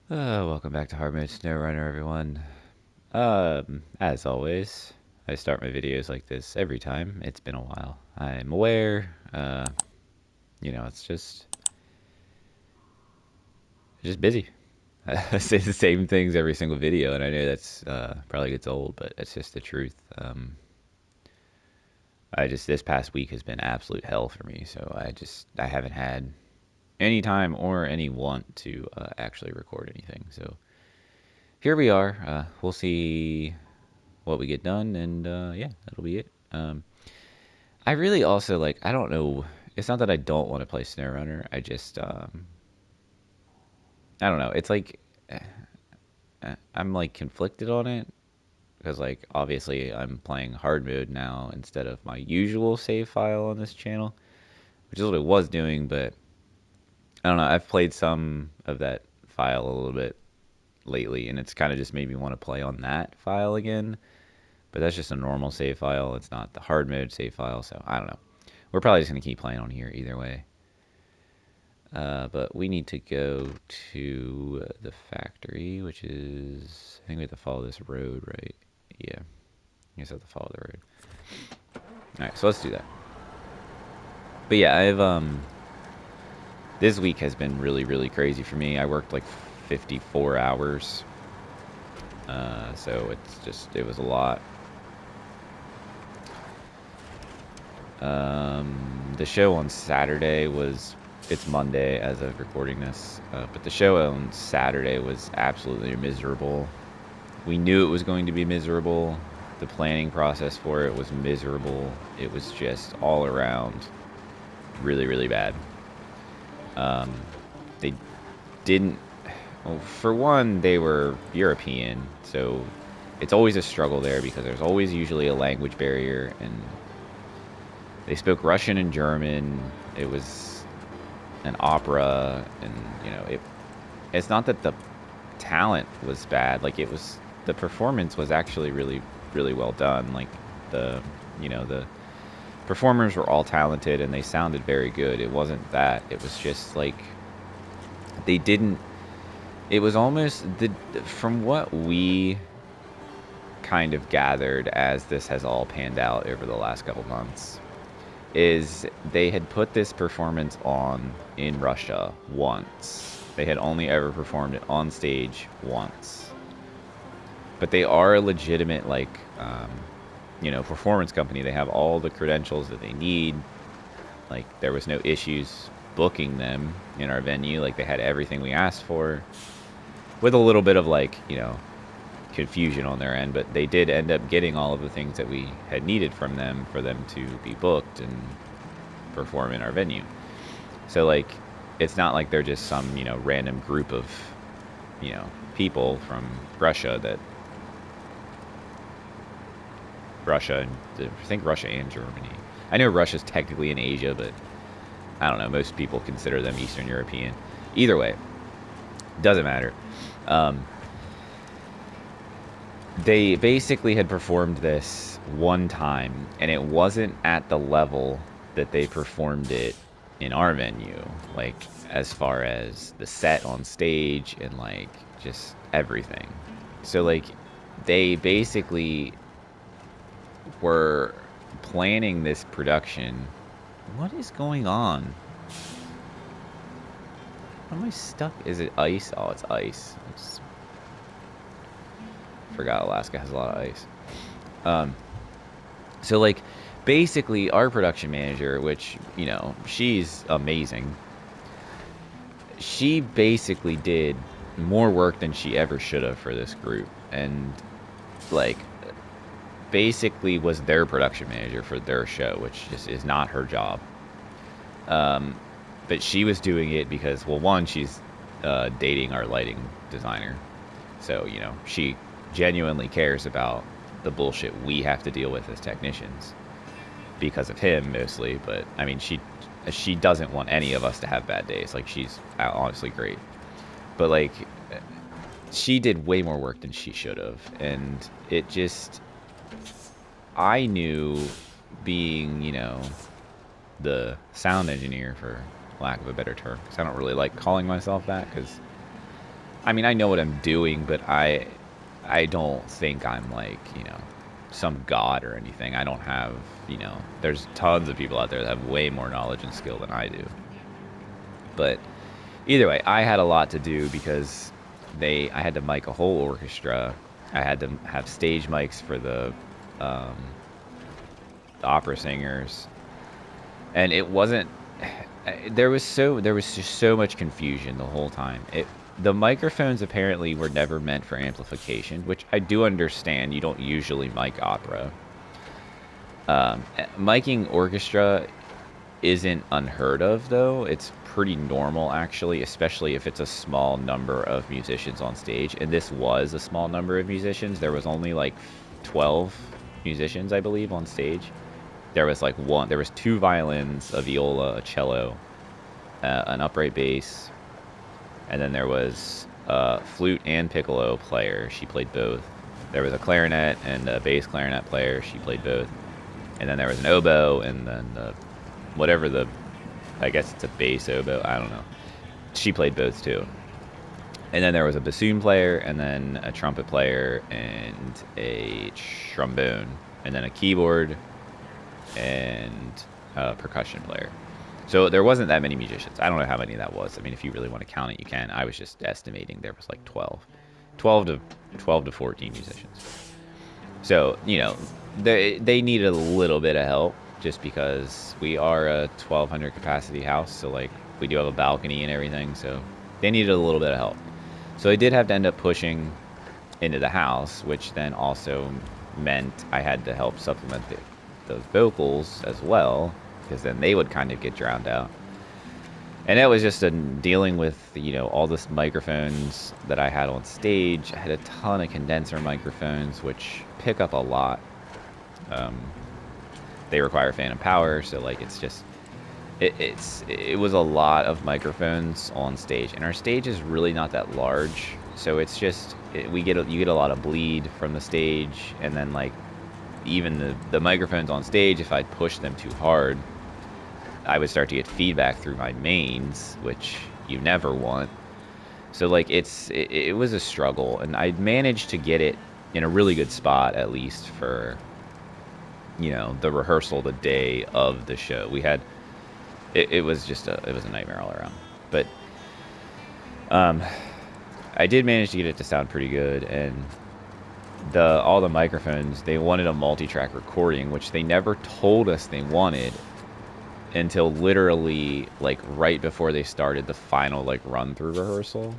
Welcome back to Hard Mode SnowRunner, everyone. As always, I start my videos like this every time. It's been a while. I'm aware. It's just busy. I say the same things every single video, and I know that's probably gets old, but it's just the truth. This past week has been absolute hell for me, so I haven't had any time or any want to actually record anything. So here we are. We'll see what we get done, and yeah, that'll be it. I really also like. I don't know. It's not that I don't want to play SnowRunner. I don't know. It's like I'm like conflicted on it because like obviously I'm playing hard mode now instead of my usual save file on this channel, which is what it was doing. But I don't know. I've played some of that file a little bit lately, and it's kind of just made me want to play on that file again. But that's just a normal save file. It's not the hard mode save file, so I don't know. We're probably just going to keep playing on here either way. But we need to go to the factory, which is... I think we have to follow this road, right? Yeah. I guess I have to follow the road. Alright, so let's do that. But yeah, this week has been really, really crazy for me. I worked like 54 hours. So it was a lot. The show on Saturday it's Monday as of recording this, but the show on Saturday was absolutely miserable. We knew it was going to be miserable. The planning process for it was miserable. It was just all around really, really bad. They didn't, well, for one, they were European, so it's always a struggle there because there's always usually a language barrier, and they spoke Russian and German. It was an opera, and it's not that the talent was bad. Like the performance was actually really, really well done. Like the performers were all talented and they sounded very good. It wasn't that. It was just like they didn't. It was almost from what we kind of gathered as this has all panned out over the last couple months, is they had put this performance on in Russia once. They had only ever performed it on stage once. But they are a legitimate, performance company. They have all the credentials that they need. Like, there was no issues booking them in our venue. Like, they had everything we asked for. With a little bit of, confusion on their end, but they did end up getting all of the things that we had needed from them for them to be booked and perform in our venue. So it's not like they're just some random group of people from Russia and I think Russia and Germany. I know Russia's technically in Asia, but I don't know, most people consider them Eastern European. Either way, doesn't matter. They basically had performed this one time, and it wasn't at the level that they performed it in our venue, like as far as the set on stage and just everything. So they basically were planning this production. What is going on? Am I stuck? Is it ice? Oh, it's ice. Forgot Alaska has a lot of ice. So basically our production manager, which she's amazing, she basically did more work than she ever should have for this group, and basically was their production manager for their show, which just is not her job. But she was doing it because, well, one, she's dating our lighting designer, so she genuinely cares about the bullshit we have to deal with as technicians because of him mostly. But I mean, she doesn't want any of us to have bad days. Like, she's honestly great, but she did way more work than she should have, and it just, I knew, being the sound engineer, for lack of a better term, because I don't really like calling myself that, because I mean, I know what I'm doing, but I don't think I'm like, you know, some god or anything. I don't have, you know, there's tons of people out there that have way more knowledge and skill than I do. But either way, I had a lot to do because I had to mic a whole orchestra. I had to have stage mics for um, the opera singers, and it wasn't. There was just so much confusion the whole time. The microphones apparently were never meant for amplification, which I do understand. You don't usually mic opera. Miking orchestra isn't unheard of, though. It's pretty normal, actually, especially if it's a small number of musicians on stage. And this was a small number of musicians. There was only like 12 musicians, I believe, on stage. There was like there was 2 violins, a viola, a cello, an upright bass, and then there was a flute and piccolo player. She played both. There was a clarinet and a bass clarinet player. She played both. And then there was an oboe, and then I guess it's a bass oboe. I don't know. She played both too. And then there was a bassoon player, and then a trumpet player, and a trombone, and then a keyboard, and a percussion player. So there wasn't that many musicians. I don't know how many that was. I mean, if you really want to count it, you can. I was just estimating there was like 12 to 14 musicians. So, you know, they needed a little bit of help just because we are a 1,200 capacity house. So, like, we do have a balcony and everything. So they needed a little bit of help. So I did have to end up pushing into the house, which then also meant I had to help supplement the vocals as well, because then they would kind of get drowned out. And that was just dealing with, you know, all this microphones that I had on stage. I had a ton of condenser microphones, which pick up a lot. They require phantom power, so like it's just it was a lot of microphones on stage, and our stage is really not that large, so it's just you get a lot of bleed from the stage, and then like even the microphones on stage, if I push them too hard, I would start to get feedback through my mains, which you never want. So like it was a struggle, and I managed to get it in a really good spot, at least for, you know, the rehearsal the day of the show. We had it was a nightmare all around. But I did manage to get it to sound pretty good, and all the microphones, they wanted a multi-track recording, which they never told us they wanted until literally like right before they started the final like run through rehearsal.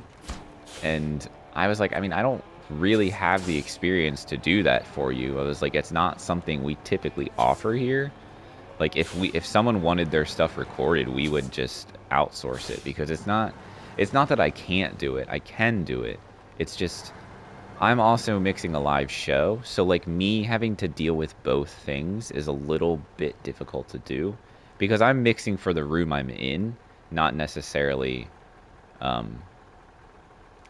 And I was like, I mean, I don't really have the experience to do that for you. I was like, it's not something we typically offer here. Like if someone wanted their stuff recorded, we would just outsource it, because it's not that I can't do it. I can do it. It's just I'm also mixing a live show, so like me having to deal with both things is a little bit difficult to do, because I'm mixing for the room I'm in, not necessarily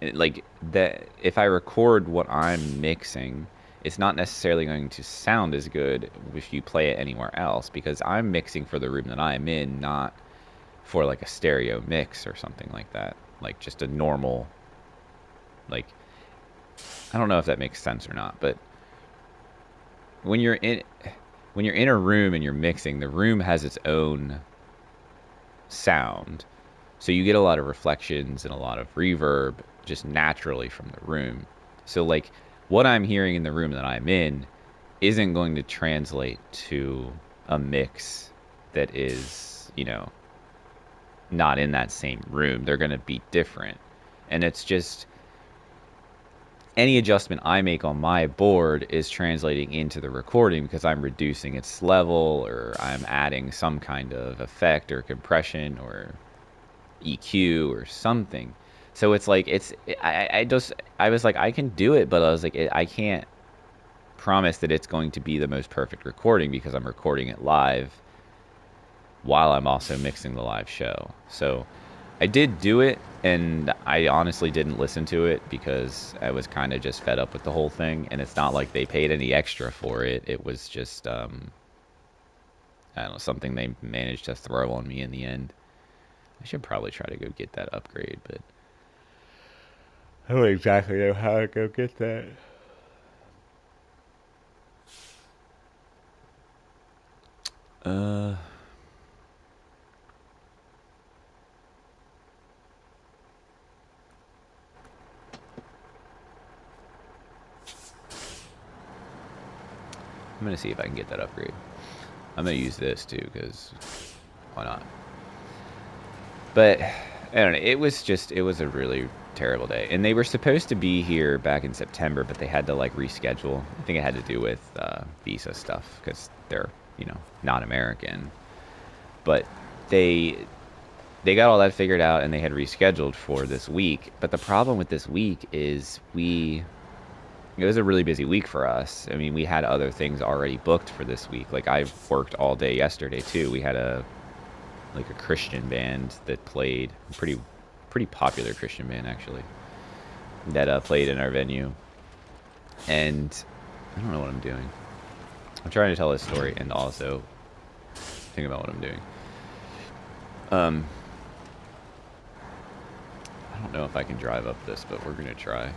like that. If I record what I'm mixing, it's not necessarily going to sound as good if you play it anywhere else, because I'm mixing for the room that I'm in, not for like a stereo mix or something like that, like just a normal, like, I don't know if that makes sense or not, but when you're in a room and you're mixing, the room has its own sound, so you get a lot of reflections and a lot of reverb just naturally from the room. So like what I'm hearing in the room that I'm in isn't going to translate to a mix that is, you know, not in that same room. They're going to be different. And it's just any adjustment I make on my board is translating into the recording, because I'm reducing its level, or I'm adding some kind of effect or compression or EQ or something. So it's like I was like, I can do it, but I was like, I can't promise that it's going to be the most perfect recording, because I'm recording it live while I'm also mixing the live show. So I did do it, and I honestly didn't listen to it because I was kind of just fed up with the whole thing, and it's not like they paid any extra for it. It was just I don't know, something they managed to throw on me in the end. I should probably try to go get that upgrade, but I don't exactly know how to go get that. I'm gonna see if I can get that upgrade. I'm gonna use this too, because why not? But I don't know. It was a really terrible day, and they were supposed to be here back in September, but they had to like reschedule. I think it had to do with visa stuff because they're not American. But they got all that figured out, and they had rescheduled for this week. But the problem with this week is it was a really busy week for us. I mean, we had other things already booked for this week. Like I worked all day yesterday too. We had a Christian band that played, pretty popular Christian band actually, that played in our venue. And I don't know what I'm doing. I'm trying to tell this story and also think about what I'm doing. I don't know if I can drive up this, but we're gonna try.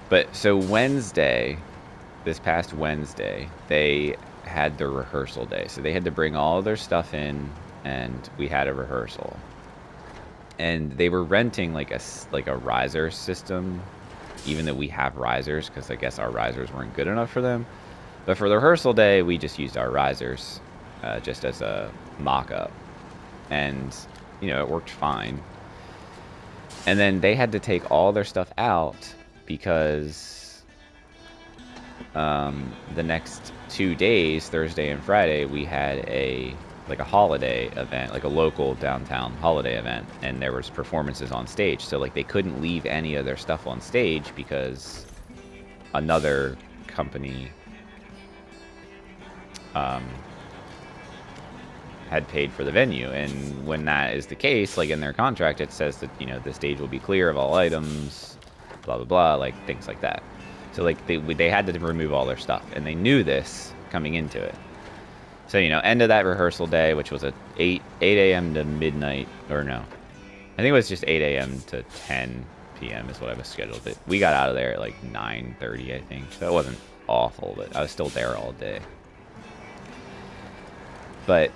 But so Wednesday, this past Wednesday, they had their rehearsal day. So they had to bring all their stuff in, and we had a rehearsal. And they were renting like a riser system, even though we have risers, because I guess our risers weren't good enough for them. But for the rehearsal day, we just used our risers just as a mock-up. And, it worked fine. And then they had to take all their stuff out because the next 2 days, Thursday and Friday, we had a holiday event, like a local downtown holiday event, and there was performances on stage. So like they couldn't leave any of their stuff on stage because another company had paid for the venue. And when that is the case, like in their contract, it says that the stage will be clear of all items, blah blah blah, like things like that. So like they had to remove all their stuff, and they knew this coming into it. So end of that rehearsal day, which was at 8 a.m. to midnight, or no, I think it was just 8 a.m. to 10 p.m. is what I was scheduled. But we got out of there at like 9:30, I think. So it wasn't awful, but I was still there all day. But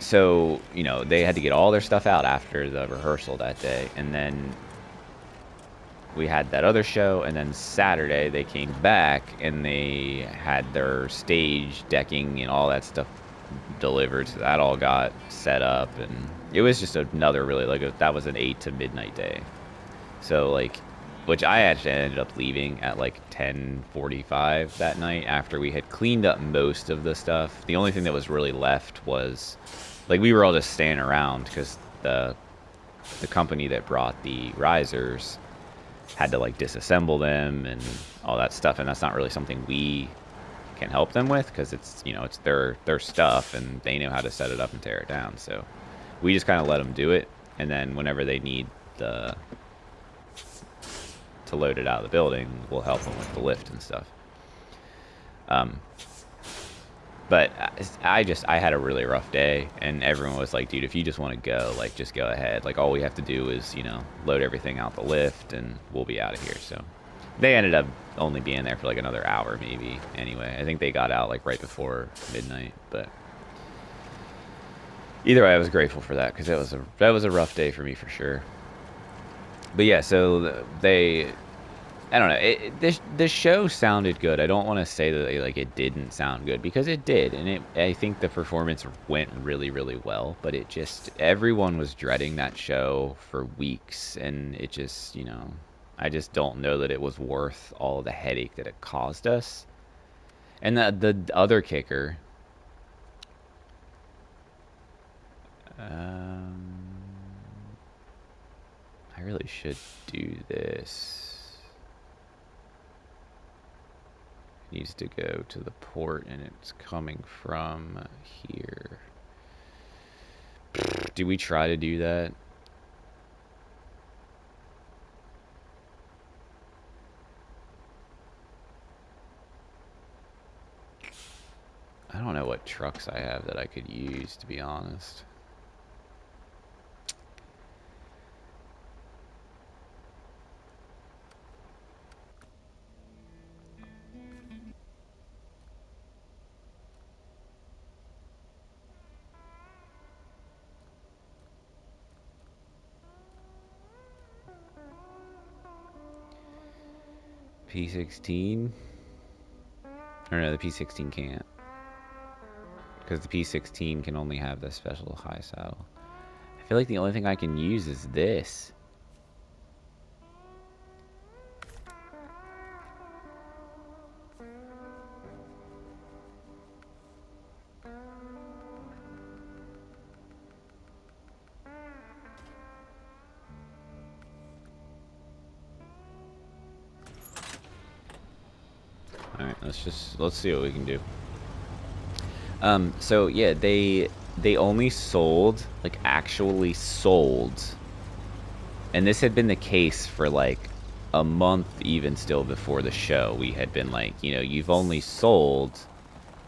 so they had to get all their stuff out after the rehearsal that day, and then we had that other show, and then Saturday they came back and they had their stage decking and all that stuff delivered. So that all got set up, and it was just another really that was an 8 to midnight day. So which I actually ended up leaving at like 10:45 that night after we had cleaned up most of the stuff. The only thing that was really left was we were all just standing around because the company that brought the risers had to disassemble them and all that stuff, and that's not really something we can help them with because it's it's their stuff, and they know how to set it up and tear it down. So we just kind of let them do it, and then whenever they need to load it out of the building, we'll help them with the lift and stuff. But I had a really rough day, and everyone was like, dude, if you just want to go, just go ahead. All we have to do is, load everything out the lift, and we'll be out of here. So they ended up only being there for another hour maybe anyway. I think they got out right before midnight. But either way, I was grateful for that because that was a rough day for me for sure. But yeah, so I don't know. The show sounded good. I don't want to say that it didn't sound good because it did, and I think the performance went really, really well. But everyone was dreading that show for weeks, and it just I just don't know that it was worth all the headache that it caused us. And the other kicker, I really should do this. Needs to go to the port, and it's coming from here. Do we try to do that? I don't know what what trucks I have that I could use, to be honest. P16? Or no, the P16 can't. Because the P16 can only have the special high saddle. I feel like the only thing I can use is this. Alright, let's see what we can do. So yeah, they only sold, like actually sold, and this had been the case for like a month even still before the show. We had been like, you know, you've only sold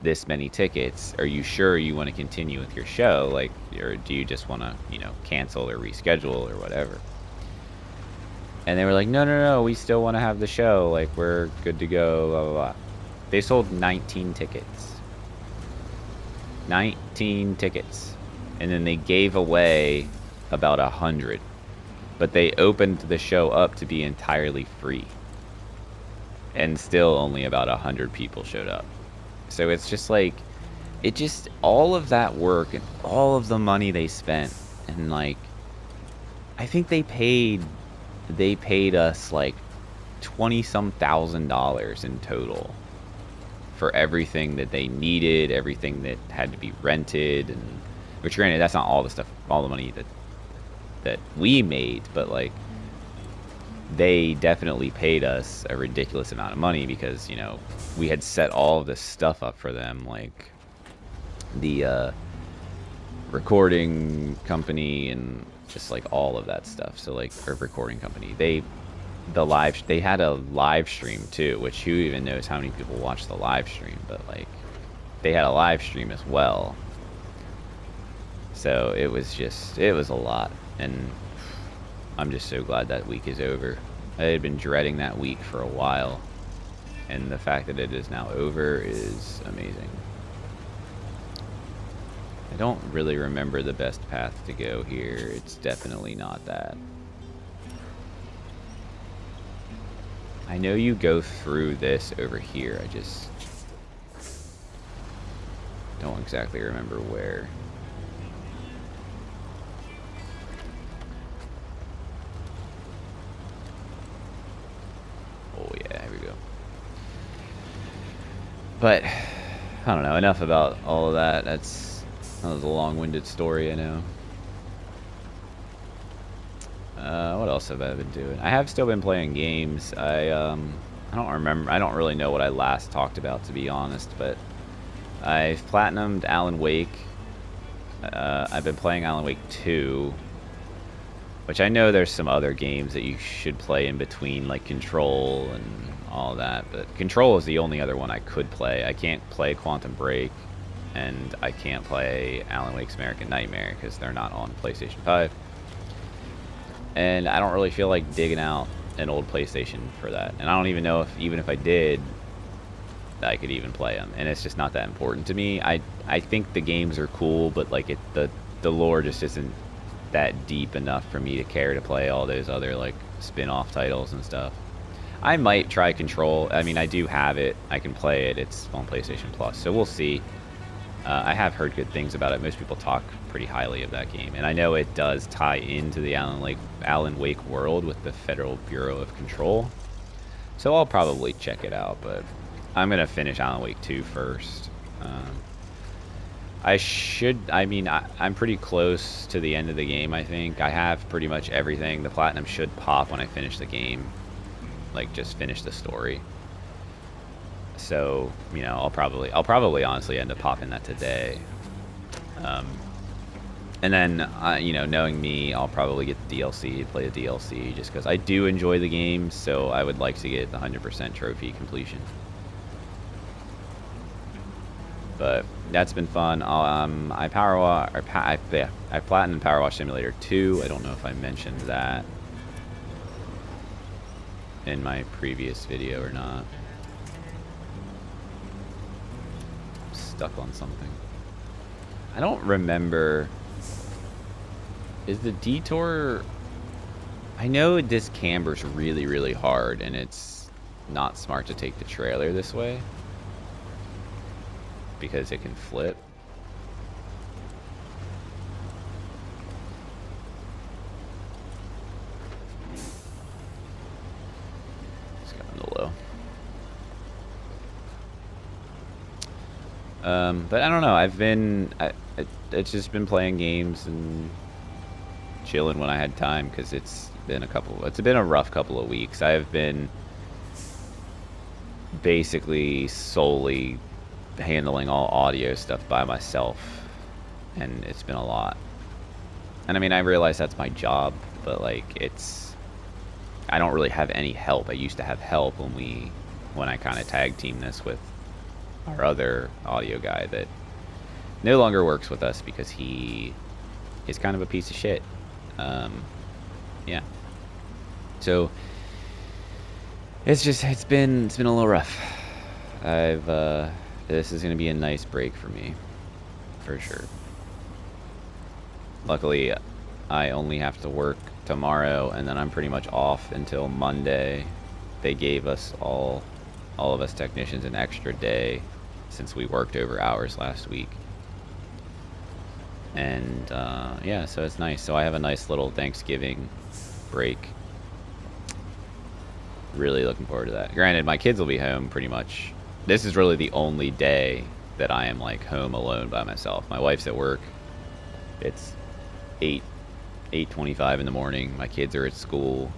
this many tickets. Are you sure you want to continue with your show? Like, or do you just want to, you know, cancel or reschedule or whatever? And they were like, no, we still want to have the show. Like, we're good to go, blah, blah, blah. They sold 19 tickets. 19 tickets. And then they gave away about 100. But they opened the show up to be entirely free. And still only about 100 people showed up. So it's just like, it just, all of that work and all of the money they spent, and like, I think they paid us like $20-some thousand in total for everything that they needed, everything that had to be rented, and which granted, that's not all the stuff, all the money that we made, but like, they definitely paid us a ridiculous amount of money because, you know, we had set all of this stuff up for them, like the recording company and just like all of that stuff. So like, our recording company, they had a live stream too, which who even knows how many people watch the live stream, but like, they had a live stream as well. So it was a lot, and I'm just so glad that week is over. I had been dreading that week for a while, and the fact that it is now over is amazing. I don't really remember the best path to go here. It's definitely not that. I know you go through this over here. I just don't exactly remember where. Oh yeah, here we go. But I don't know, enough about all of that. That was a long-winded story, I know. What else have I been doing? I have still been playing games. I don't remember. I don't really know what I last talked about, to be honest. But I've platinumed Alan Wake. I've been playing Alan Wake 2, which I know there's some other games that you should play in between, like Control and all that. But Control is the only other one I could play. I can't play Quantum Break, and I can't play Alan Wake's American Nightmare because they're not on PlayStation 5. And I don't really feel like digging out an old PlayStation for that. And I don't even know if, even if I did, I could even play them. And it's just not that important to me. I think the games are cool, but like the lore just isn't that deep enough for me to care to play all those other like spin-off titles and stuff. I might try Control. I mean, I do have it. I can play it. It's on PlayStation Plus, so we'll see. I have heard good things about it. Most people talk pretty highly of that game, and I know it does tie into the Alan Wake world with the Federal Bureau of Control. So I'll probably check it out, but I'm gonna finish Alan Wake 2 first. I'm pretty close to the end of the game, I think. I have pretty much everything. The platinum should pop when I finish the game. Like, just finish the story. So, you know, I'll probably honestly end up popping that today. And then, you know, knowing me, I'll probably get the DLC, play the DLC, just because I do enjoy the game, so I would like to get the 100% trophy completion. But that's been fun. I power wash, or I platinum Power Wash Simulator 2. I don't know if I mentioned that in my previous video or not. I'm stuck on something. I don't remember. Is the detour... I know this camber's really, really hard, and it's not smart to take the trailer this way because it can flip. It's got on the low. But I don't know. It's just been playing games and chilling when I had time, because it's been a rough couple of weeks. I've been basically solely handling all audio stuff by myself, and it's been a lot. And I mean, I realize that's my job, but like, I don't really have any help. I used to have help when I kind of tag team this with our other audio guy that no longer works with us because he is kind of a piece of shit. Yeah. So it's been a little rough. This is gonna be a nice break for me, for sure. Luckily, I only have to work tomorrow, and then I'm pretty much off until Monday. They gave us all of us technicians an extra day since we worked over hours last week. And yeah, so it's nice. So I have a nice little Thanksgiving break. Really looking forward to that. Granted, my kids will be home pretty much. This is really the only day that I am like home alone by myself. My wife's at work. It's 8:25 in the morning. My kids are at school.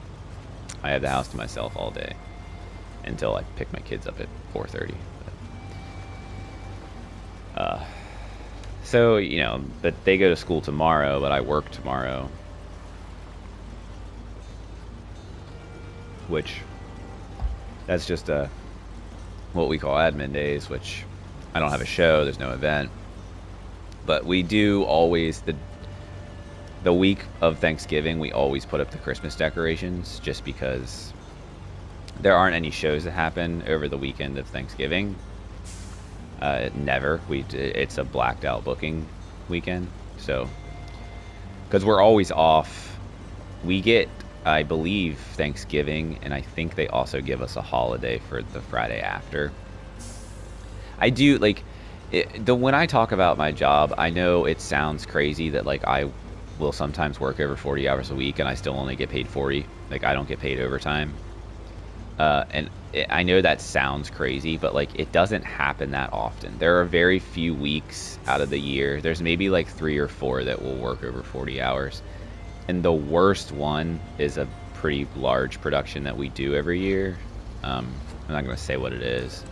I have the house to myself all day until I pick my kids up at 4:30. So, you know, but they go to school tomorrow, but I work tomorrow. Which, that's just what we call admin days, which I don't have a show, there's no event. But we do always, the week of Thanksgiving, we always put up the Christmas decorations, just because there aren't any shows that happen over the weekend of Thanksgiving. Never. It's a blacked out booking weekend. So, because we're always off, we get, I believe, Thanksgiving, and I think they also give us a holiday for the Friday after. I do, like, when I talk about my job, I know it sounds crazy that, like, I will sometimes work over 40 hours a week and I still only get paid 40. Like, I don't get paid overtime. And I know that sounds crazy, but like, it doesn't happen that often. There are very few weeks out of the year. There's maybe like 3 or 4 that will work over 40 hours. And the worst one is a pretty large production that we do every year. I'm not going to say what it is,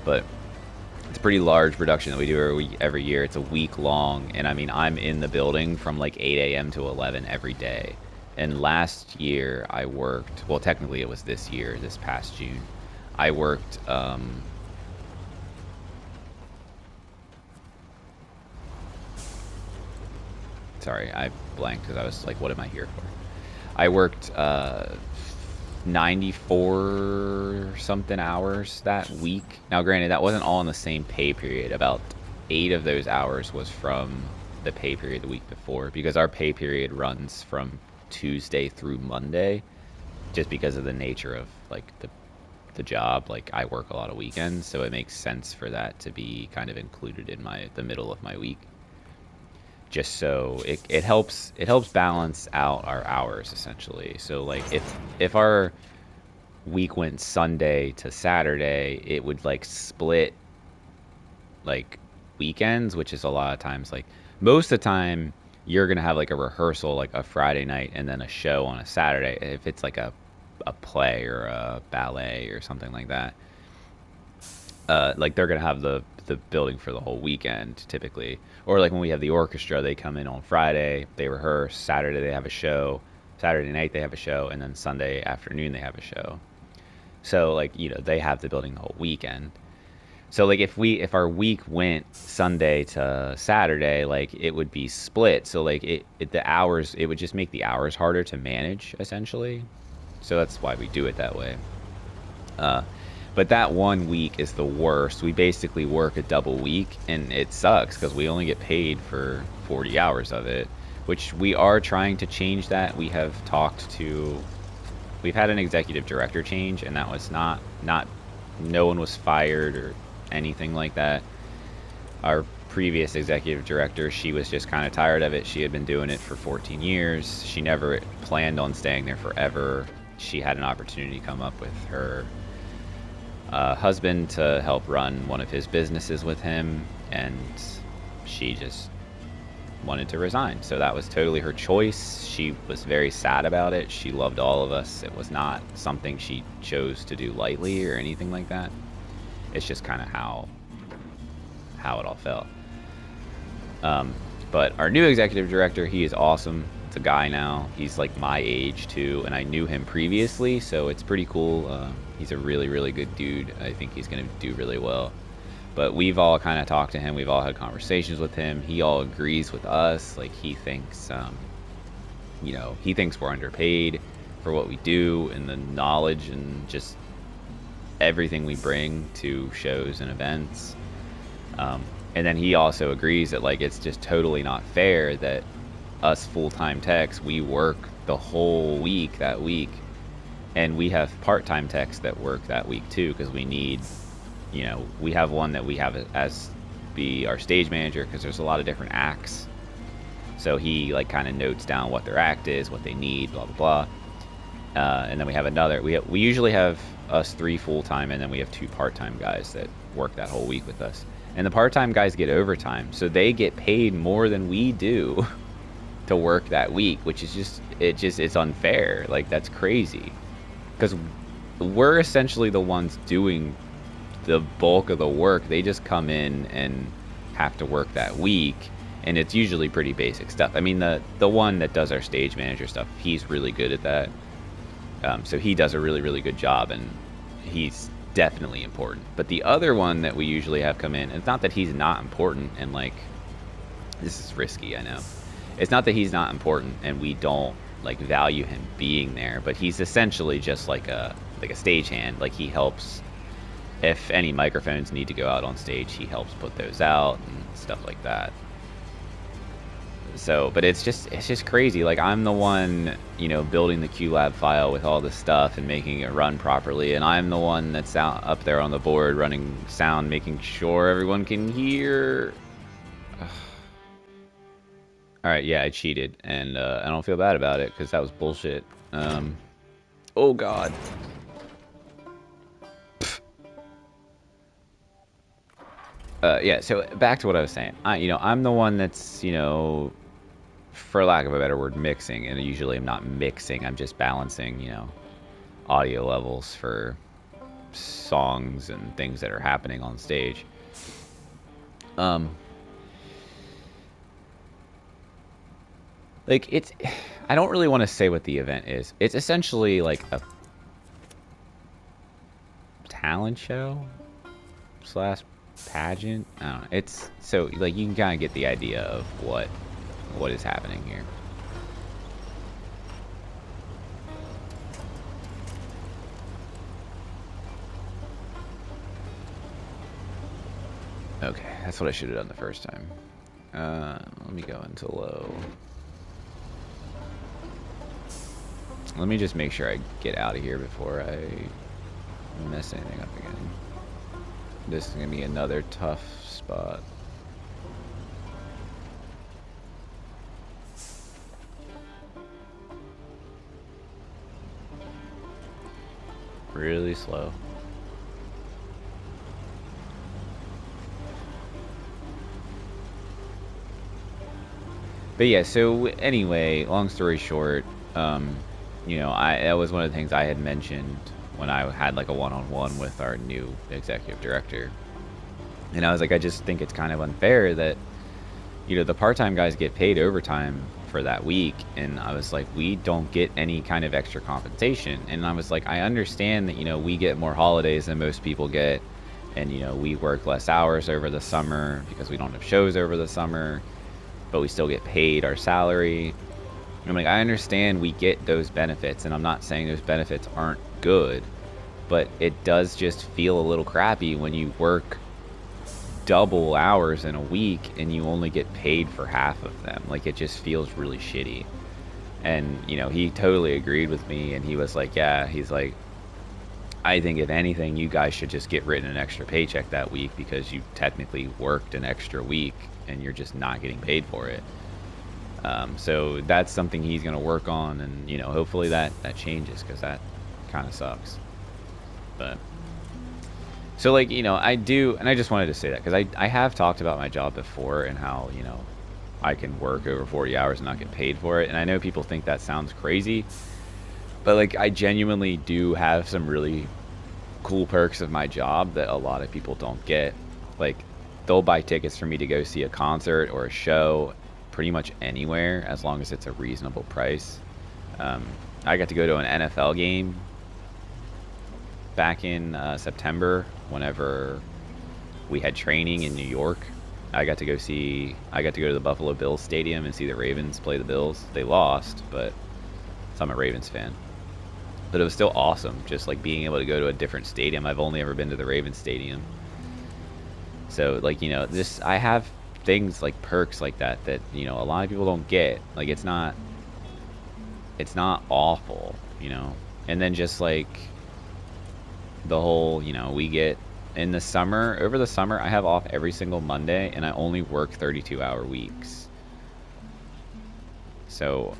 but it's a pretty large production that we do every year. It's a week long. And I mean, I'm in the building from like 8 a.m. to 11 every day. And last year I worked, well, technically it was this year, this past June, I worked, sorry, I blanked because I was like, what am I here for? I worked 94 something hours that week. Now, granted, that wasn't all in the same pay period. About 8 of those hours was from the pay period the week before, because our pay period runs from Tuesday through Monday, just because of the nature of like the job. Like, I work a lot of weekends, so it makes sense for that to be kind of included in the middle of my week, just so it helps balance out our hours, essentially. So like, if our week went Sunday to Saturday, it would like split like weekends, which is a lot of times, like most of the time you're gonna have like a rehearsal like a Friday night and then a show on a Saturday, if it's like a play or a ballet or something like that. Like, they're gonna have the building for the whole weekend typically. Or like when we have the orchestra, they come in on Friday, they rehearse, Saturday they have a show, Saturday night they have a show, and then Sunday afternoon they have a show. So like, you know, they have the building the whole weekend. So like if our week went Sunday to Saturday, like it would be split. So like the hours, it would just make the hours harder to manage essentially. So that's why we do it that way. Uh, but that 1 week is the worst. We basically work a double week, and it sucks because we only get paid for 40 hours of it, which we are trying to change that. We have talked to, we've had an executive director change, and that was not, no one was fired or anything like that. Our previous executive director, she was just kind of tired of it. She had been doing it for 14 years. She never planned on staying there forever. She had an opportunity come up with her husband to help run one of his businesses with him, and she just wanted to resign. So that was totally her choice. She was very sad about it. She loved all of us. It was not something she chose to do lightly or anything like that. It's just kind of how it all felt. But our new executive director, he is awesome. It's a guy now. He's like my age too, and I knew him previously, so it's pretty cool. He's a really, really good dude. I think he's going to do really well. But we've all kind of talked to him. We've all had conversations with him. He all agrees with us. Like he thinks, he thinks we're underpaid for what we do and the knowledge and just everything we bring to shows and events. And then he also agrees that like it's just totally not fair that us full-time techs, we work the whole week that week, and we have part-time techs that work that week too, because we need, we have one that we have as be our stage manager because there's a lot of different acts. So he like kind of notes down what their act is, what they need, blah blah blah. And then we have another. We usually have us 3 full-time, and then we have 2 part-time guys that work that whole week with us. And the part-time guys get overtime, so they get paid more than we do to work that week, which is it's unfair. Like that's crazy, because we're essentially the ones doing the bulk of the work. They just come in and have to work that week, and it's usually pretty basic stuff. I mean, the one that does our stage manager stuff, he's really good at that. So he does a really, really good job, and he's definitely important. But the other one that we usually have come in, it's not that he's not important, and like, this is risky, I know. It's not that he's not important and we don't like value him being there, but he's essentially just like a stagehand. Like he helps if any microphones need to go out on stage, he helps put those out and stuff like that. So, but it's just crazy. Like I'm the one, building the QLab file with all this stuff and making it run properly, and I'm the one that's out up there on the board running sound, making sure everyone can hear. All right, yeah, I cheated, and I don't feel bad about it because that was bullshit. Oh God. Yeah. So back to what I was saying. I'm the one that's, for lack of a better word, mixing, and usually I'm not mixing. I'm just balancing, audio levels for songs and things that are happening on stage. Like I don't really want to say what the event is. It's essentially like a talent show / pageant. I don't know. It's so like you can kind of get the idea of what is happening here. Okay, that's what I should have done the first time. Let me go into low. Let me just make sure I get out of here before I mess anything up again. This is gonna be another tough spot. Really slow. But yeah, so anyway, long story short, that was one of the things I had mentioned when I had like a one-on-one with our new executive director. And I was like, I just think it's kind of unfair that, the part-time guys get paid overtime for that week. And I was like, we don't get any kind of extra compensation. And I was like, I understand that, we get more holidays than most people get. and you know, we work less hours over the summer because we don't have shows over the summer, but we still get paid our salary. I'm like, I understand we get those benefits, and I'm not saying those benefits aren't good, but it does just feel a little crappy when you work double hours in a week and you only get paid for half of them. Like, it just feels really shitty. And, you know, he totally agreed with me, and he was like, yeah, he's like, I think if anything, you guys should just get written an extra paycheck that week because you technically worked an extra week and you're just not getting paid for it. So that's something he's going to work on, and, you know, hopefully that changes, because that kind of sucks. But so, like, you know, I do, and I just wanted to say that because I have talked about my job before and how, you know, I can work over 40 hours and not get paid for it. And I know people think that sounds crazy, but like, I genuinely do have some really cool perks of my job that a lot of people don't get. Like, they'll buy tickets for me to go see a concert or a show pretty much anywhere as long as it's a reasonable price. I got to go to an NFL game back in September whenever we had training in New York. I got to go to the Buffalo Bills stadium and see the Ravens play the Bills. They lost, but so I'm a Ravens fan. But it was still awesome, just like being able to go to a different stadium. I've only ever been to the Ravens stadium. So, like, you know, I have things like perks like that, you know, a lot of people don't get. Like, it's not awful, you know. And then just like the whole, you know, we get in the summer, over the summer, I have off every single Monday, and I only work 32-hour weeks. So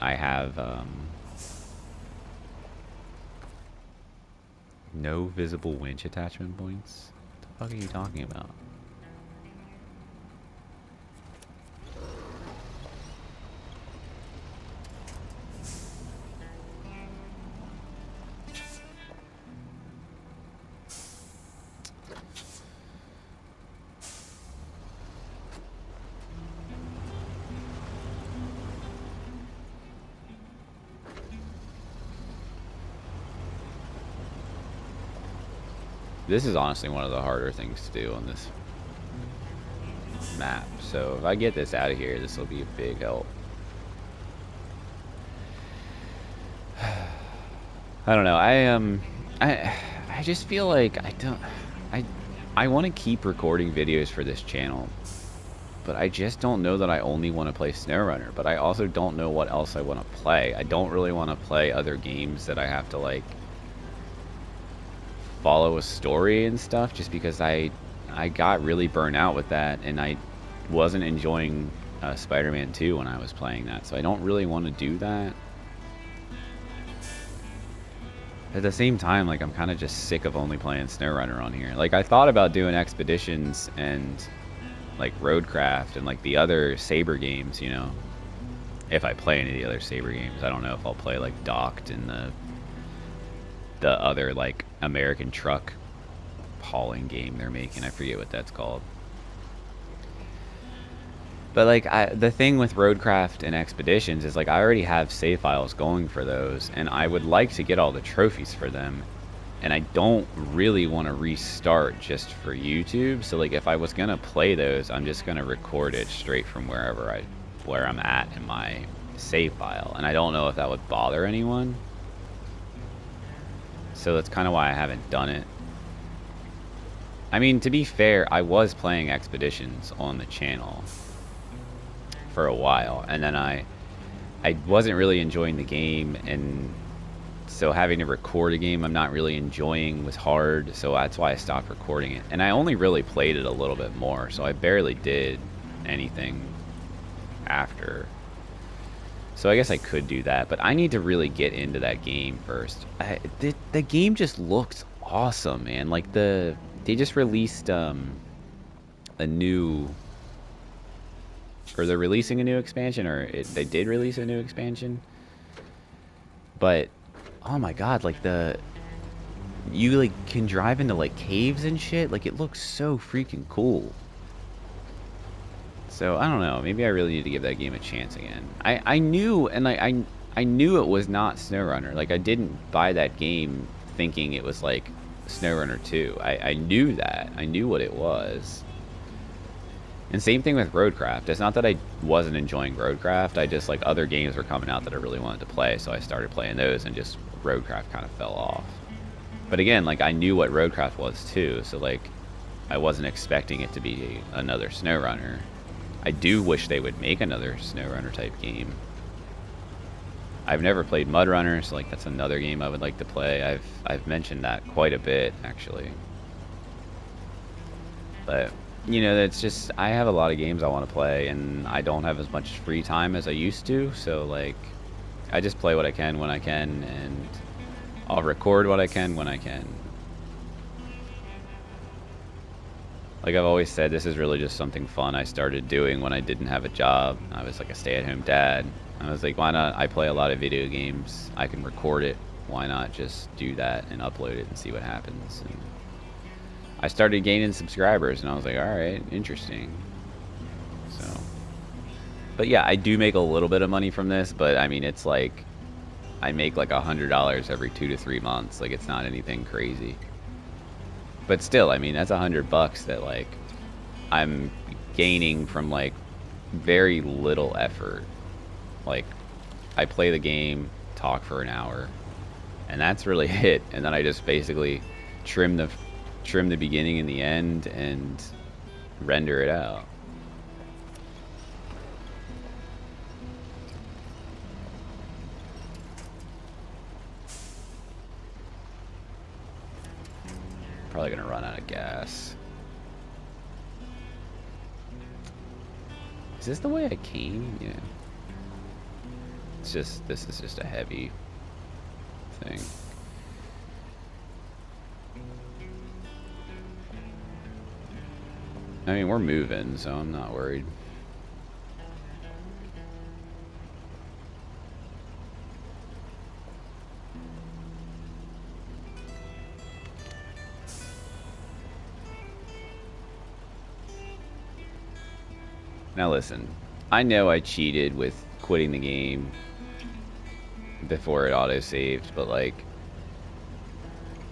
I have no visible winch attachment points. What the fuck are you talking about? This is honestly one of the harder things to do on this map. So if I get this out of here, this will be a big help. I don't know. I just feel like I want to keep recording videos for this channel, but I just don't know that I only want to play SnowRunner. But I also don't know what else I want to play. I don't really want to play other games that I have to like follow a story and stuff, just because I got really burnt out with that, and I wasn't enjoying Spider-Man 2 when I was playing that, so I don't really want to do that. At the same time, like, I'm kind of just sick of only playing SnowRunner on here. Like, I thought about doing Expeditions and like Roadcraft and like the other Saber games, you know, if I play any of the other Saber games. I don't know if I'll play like Docked and the other like American truck hauling game they're making. I forget what that's called. But like, the thing with Roadcraft and Expeditions is like, I already have save files going for those, and I would like to get all the trophies for them, and I don't really want to restart just for YouTube. So like, if I was gonna play those, I'm just gonna record it straight from where I'm at in my save file, and I don't know if that would bother anyone. So that's kind of why I haven't done it. I mean, to be fair, I was playing Expeditions on the channel for a while, and then I wasn't really enjoying the game, and so having to record a game I'm not really enjoying was hard, so that's why I stopped recording it. And I only really played it a little bit more, so I barely did anything after. So I guess I could do that, but I need to really get into that game first. The game just looks awesome, man. Like, they just released a new, or they're releasing a new expansion, or they did release a new expansion. But oh my god, like, you like can drive into like caves and shit. Like, it looks so freaking cool. So I don't know, maybe I really need to give that game a chance again. I knew, and I knew it was not SnowRunner. Like, I didn't buy that game thinking it was like SnowRunner 2. I knew that. I knew what it was. And same thing with Roadcraft. It's not that I wasn't enjoying Roadcraft. I just, like, other games were coming out that I really wanted to play, so I started playing those, and just Roadcraft kind of fell off. But again, like, I knew what Roadcraft was too, so, like, I wasn't expecting it to be another SnowRunner. I do wish they would make another SnowRunner type game. I've never played MudRunner, so, like, that's another game I would like to play. I've mentioned that quite a bit, actually. But you know, it's just, I have a lot of games I want to play, and I don't have as much free time as I used to, so, like, I just play what I can when I can, and I'll record what I can when I can. Like I've always said, this is really just something fun I started doing when I didn't have a job. I was like a stay-at-home dad. I was like, why not? I play a lot of video games. I can record it. Why not just do that and upload it and see what happens? And I started gaining subscribers, and I was like, all right, interesting. So, but yeah, I do make a little bit of money from this, but I mean, it's like, I make like $100 every 2 to 3 months. Like, it's not anything crazy. But still, I mean, that's $100 that, like, I'm gaining from, like, very little effort. Like, I play the game, talk for an hour, and that's really it. And then I just basically trim the beginning and the end and render it out. Probably gonna run out of gas. Is this the way I came? Yeah. It's just, this is just a heavy thing. I mean, we're moving, so I'm not worried. Now listen, I know I cheated with quitting the game before it auto-saved, but like,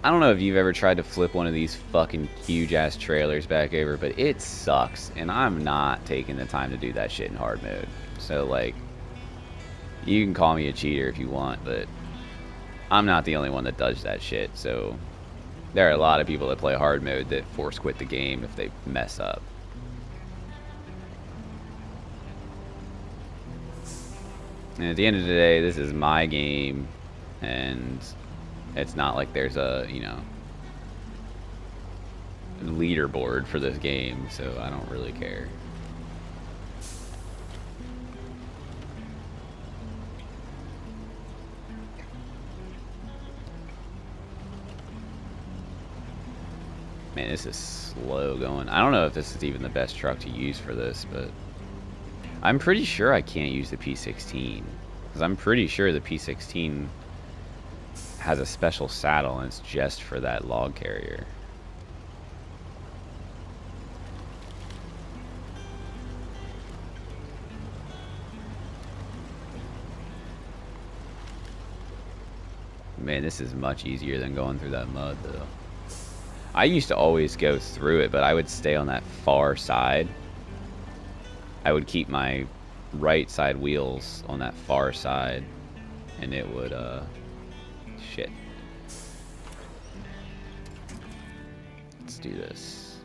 I don't know if you've ever tried to flip one of these fucking huge-ass trailers back over, but it sucks, and I'm not taking the time to do that shit in hard mode. So, like, you can call me a cheater if you want, but I'm not the only one that does that shit, so there are a lot of people that play hard mode that force quit the game if they mess up. And at the end of the day, this is my game, and it's not like there's a, you know, leaderboard for this game, so I don't really care. Man, this is slow going. I don't know if this is even the best truck to use for this, but I'm pretty sure I can't use the P16, because I'm pretty sure the P16 has a special saddle, and it's just for that log carrier. Man, this is much easier than going through that mud, though. I used to always go through it, but I would stay on that far side. I would keep my right side wheels on that far side, and it would, shit. Let's do this.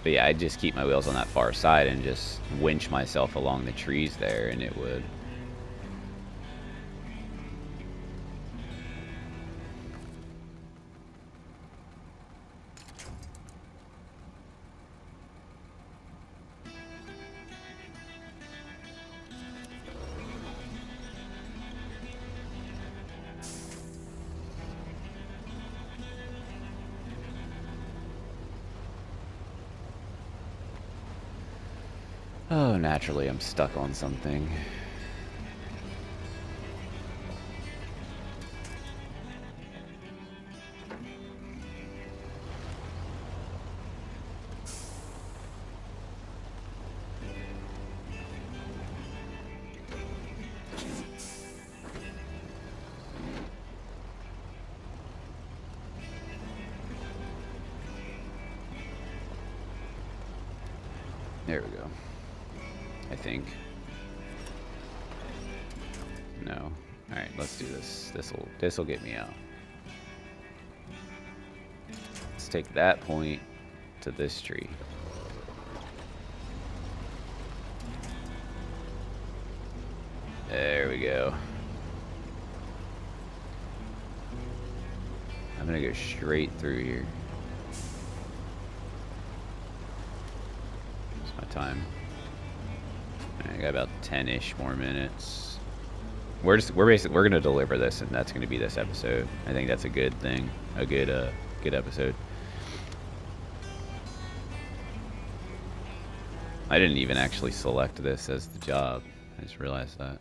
But yeah, I'd just keep my wheels on that far side and just winch myself along the trees there, and it would. Oh, naturally I'm stuck on something. There we go. I think. No. Alright, let's do this. This'll get me out. Let's take that point to this tree. There we go. I'm gonna go straight through here. It's my time. I got about 10-ish more minutes. We're gonna deliver this, and that's gonna be this episode. I think that's a good thing, a good episode. I didn't even actually select this as the job. I just realized that.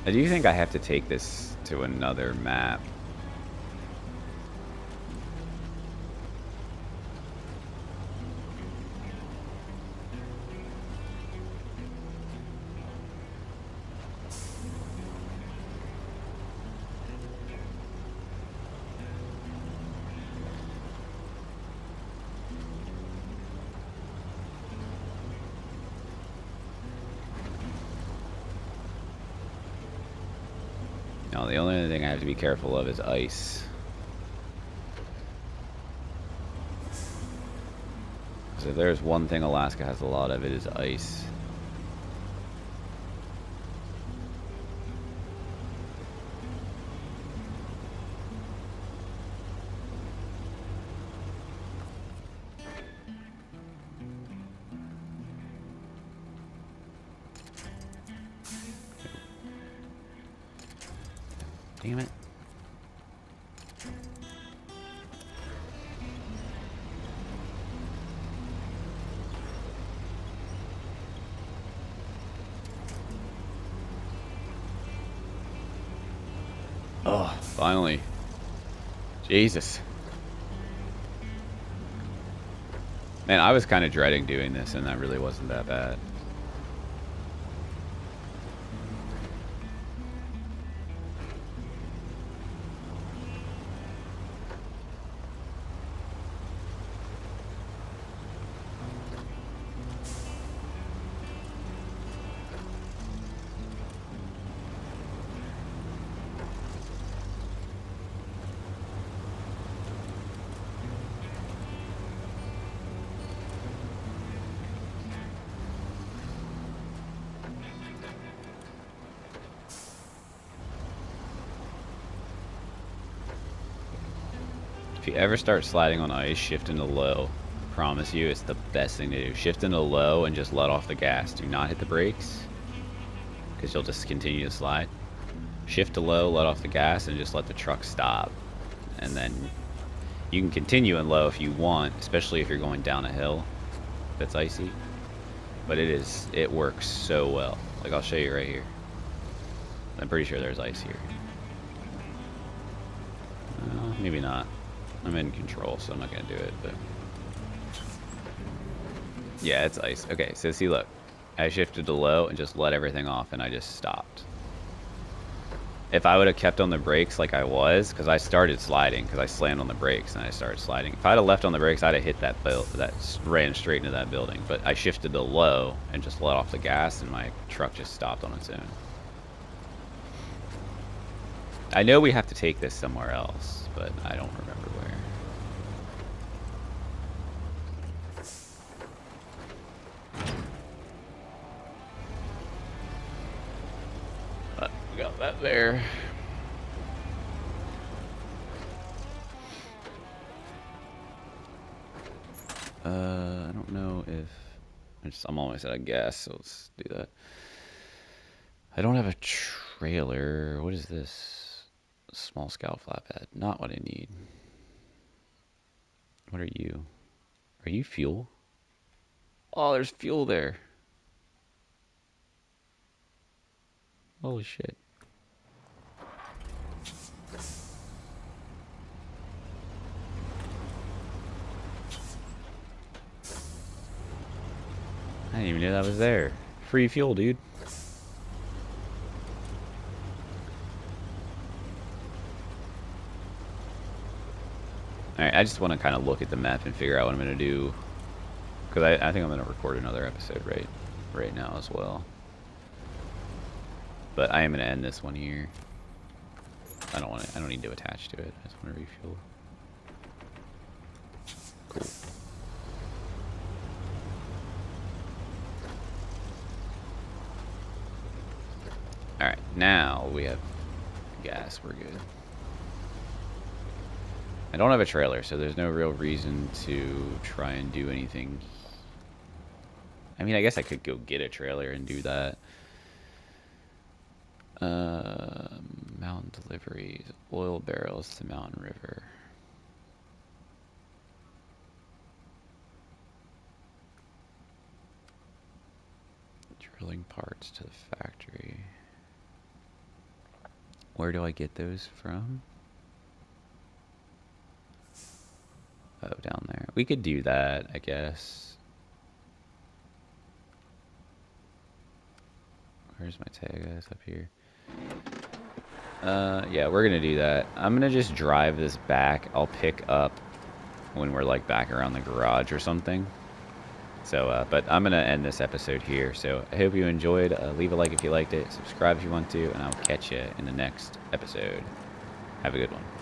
I do think I have to take this to another map. No, the only thing I have to be careful of is ice. So if there's one thing Alaska has a lot of, it is ice. Damn it. Oh, finally. Jesus. Man, I was kind of dreading doing this, and that really wasn't that bad. If you ever start sliding on ice, shift into low. Promise you, it's the best thing to do. Shift into low and just let off the gas. Do not hit the brakes, because you'll just continue to slide. Shift to low, let off the gas, and just let the truck stop. And then you can continue in low if you want, especially if you're going down a hill that's icy. But it works so well. Like, I'll show you right here. I'm pretty sure there's ice here. Maybe not. I'm in control, so I'm not gonna do it, but yeah, it's ice. Okay, so see, look, I shifted to low and just let everything off, and I just stopped. If I would have kept on the brakes like I was, because I started sliding, because I slammed on the brakes and I started sliding. If I'd have left on the brakes, I'd have hit that ran straight into that building. But I shifted to low and just let off the gas, and my truck just stopped on its own. I know we have to take this somewhere else, but I don't remember where. But we got that there. I don't know if I'm almost out of gas, so let's do that. I don't have a trailer. What is this? Small scout flatbed. Not what I need. What are you? Are you fuel? Oh, there's fuel there. Holy shit. I didn't even know that was there. Free fuel, dude. Alright, I just want to kind of look at the map and figure out what I'm going to do. Because I think I'm going to record another episode right now as well. But I am going to end this one here. I don't need to attach to it. I just want to refuel. Cool. Alright, now we have gas. We're good. I don't have a trailer, so there's no real reason to try and do anything. I mean, I guess I could go get a trailer and do that. Mountain deliveries, oil barrels to Mountain River. Drilling parts to the factory. Where do I get those from? Oh, down there. We could do that, I guess. Where's my tag guys up here? Yeah, we're gonna do that. I'm gonna just drive this back. I'll pick up when we're like back around the garage or something. So, but I'm gonna end this episode here. So I hope you enjoyed. Leave a like if you liked it. Subscribe if you want to, and I'll catch you in the next episode. Have a good one.